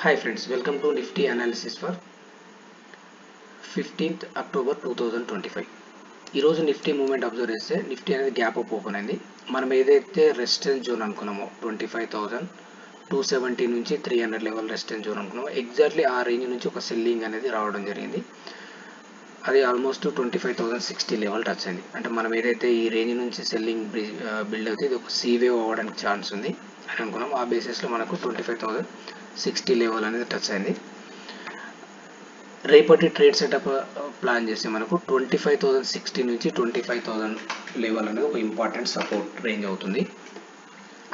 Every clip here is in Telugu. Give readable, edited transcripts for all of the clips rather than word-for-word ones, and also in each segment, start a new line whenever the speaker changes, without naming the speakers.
Hi friends, welcome to Nifty analysis for 15th October 2025. ఈ రోజు నిఫ్టీ మూవ్మెంట్ అబ్జర్వ్ చేస్తే నిఫ్టీ అనేది గ్యాప్ అప్ ఓపెన్ అయింది. మనం ఏదైతే రెసిస్టెన్స్ జోన్ అనుకున్నామో 25,270 నుంచి 300 లెవెల్ రెసిస్టెన్స్ జోన్ అనుకున్నామో ఎగ్జాక్ట్లీ ఆ రేంజ్ నుంచి ఒక సెల్లింగ్ అనేది రావడం జరిగింది. అది ఆల్మోస్ట్ 25,060 లెవెల్ టచ్ అయింది. అంటే మనం ఏదైతే ఈ రేంజ్ నుంచి సెల్లింగ్ బిల్డ్ అవుతుంది ఇది ఒక సీ వేవ్ అవ్వడానికి ఛాన్స్ ఉంది అని అనుకున్నాం. ఆ బేసిస్లో మనకు 25,060 లెవెల్ అనేది టచ్ అయింది. రేపటి ట్రేడ్ సెటప్ ప్లాన్ చేస్తే మనకు 25,060 నుంచి 25,000 లెవెల్ అనేది ఒక ఇంపార్టెంట్ సపోర్ట్ రేంజ్ అవుతుంది.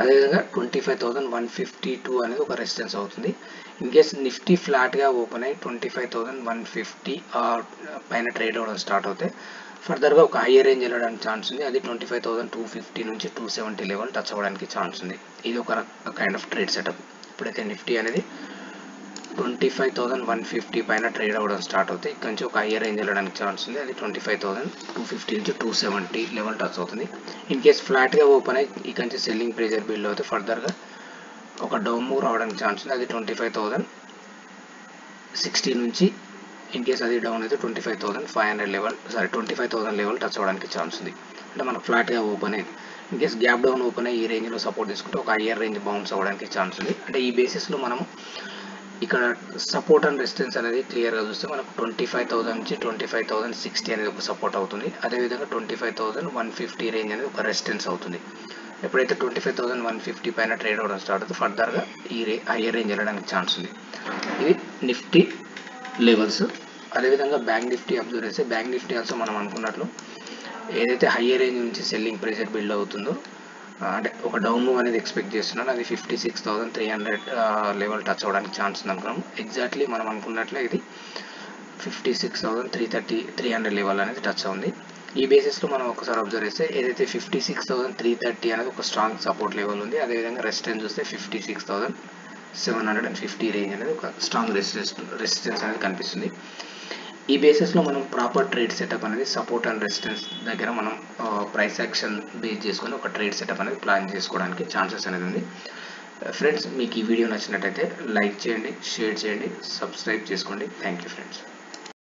అదేవిధంగా 25,152 అనేది ఒక రెసిస్టెన్స్ అవుతుంది. ఇన్ కేస్ నిఫ్టీ ఫ్లాట్గా ఓపెన్ అయ్యి 25,150 పైన ట్రేడ్ అవ్వడం స్టార్ట్ అవుతాయి ఫర్దర్గా ఒక హయ్యర్ రేంజ్ వెళ్ళడానికి ఛాన్స్ ఉంది. అది 25,250 నుంచి 270 లెవెల్ టచ్ అవ్వడానికి ఛాన్స్ ఉంది. ఇది ఒక కైండ్ ఆఫ్ ట్రేడ్ సెటప్. ఇప్పుడైతే నిఫ్టీ అనేది 25,150 పైన ట్రేడ్ అవ్వడం స్టార్ట్ అవుతాయి. ఇక్కడ నుంచి ఒక హయ్యర్ రేంజ్ వెళ్ళడానికి ఛాన్స్ ఉంది. అది 25,250 నుంచి 270 లెవెల్ టచ్ అవుతుంది. ఇన్ కేస్ ఫ్లాట్గా ఓపెన్ అయ్యి ఇక్కడ నుంచి సెల్లింగ్ ప్రెజర్ బిల్డ్ అవుతే ఫర్దర్గా ఒక డౌన్ మూవ్ రావడానికి ఛాన్స్ ఉంది. అది 25,060 నుంచి ఇన్ కేస్ అది డౌన్ అయితే 25,500 లెవెల్ 25,000 లెవెల్ టచ్ అవ్వడానికి ఛాన్స్ ఉంది. అంటే మనకు ఫ్లాట్గా ఓపెన్ అయ్యి in case gap down open అయ్యి ఈ రేంజ్లో సపోర్ట్ తీసుకుంటే ఒక హయ్యర్ రేంజ్ బౌన్స్ అవ్వడానికి ఛాన్స్ ఉంది. అంటే ఈ బేసిస్లో మనం ఇక్కడ సపోర్ట్ అండ్ రెసిస్టెన్స్ అనేది క్లియర్గా చూస్తే మనకు 25,000 నుంచి 25,060 అనేది ఒక సపోర్ట్ అవుతుంది. అదేవిధంగా 25,150 రేంజ్ అనేది ఒక రెసిస్టెన్స్ అవుతుంది. ఎప్పుడైతే 25,150 పైన ట్రేడ్ అవ్వడం స్టార్ట్ అవుతుంది ఫర్దర్గా ఈ హయ్యర్ రేంజ్ వెళ్ళడానికి ఛాన్స్ ఉంది. ఇది నిఫ్టీ లెవెల్స్. అదేవిధంగా బ్యాంక్ నిఫ్టీ అబ్జర్వ్ చేస్తే బ్యాంక్ నిఫ్టీ ఆల్సో మనం అనుకున్నట్లు ఏదైతే హయ్యర్ రేంజ్ నుంచి సెల్లింగ్ ప్రెషర్ బిల్డ్ అవుతుందో అంటే ఒక డౌన్ మూవ్ అనేది ఎక్స్పెక్ట్ చేస్తున్నాను. అది 56,300 లెవెల్ టచ్ అవ్వడానికి ఛాన్స్ ఉంది అనుకున్నాం. ఎగ్జాక్ట్లీ మనం అనుకున్నట్లే ఇది 56,300 లెవెల్ అనేది టచ్ ఉంది. ఈ బేసిస్లో మనం ఒకసారి అబ్జర్వ్ చేస్తే ఏదైతే 56,330 అనేది ఒక స్ట్రాంగ్ సపోర్ట్ లెవెల్ ఉంది. అదేవిధంగా రెసిస్టెన్స్ చూస్తే 56,750 రేంజ్ అనేది ఒక స్ట్రాంగ్ రెసిస్టెన్స్ అనేది కనిపిస్తుంది. ఈ బేసిస్లో మనం ప్రాపర్ ట్రేడ్ సెటప్ అనేది సపోర్ట్ అండ్ రెసిస్టెన్స్ దగ్గర మనం ప్రైస్ యాక్షన్ బేస్ చేసుకొని ఒక ట్రేడ్ సెటప్ అనేది ప్లాన్ చేసుకోవడానికి ఛాన్సెస్ అనేది ఉంది. ఫ్రెండ్స్ మీకు ఈ వీడియో నచ్చినట్టయితే లైక్ చేయండి, షేర్ చేయండి, సబ్స్క్రైబ్ చేసుకోండి. Thank you friends.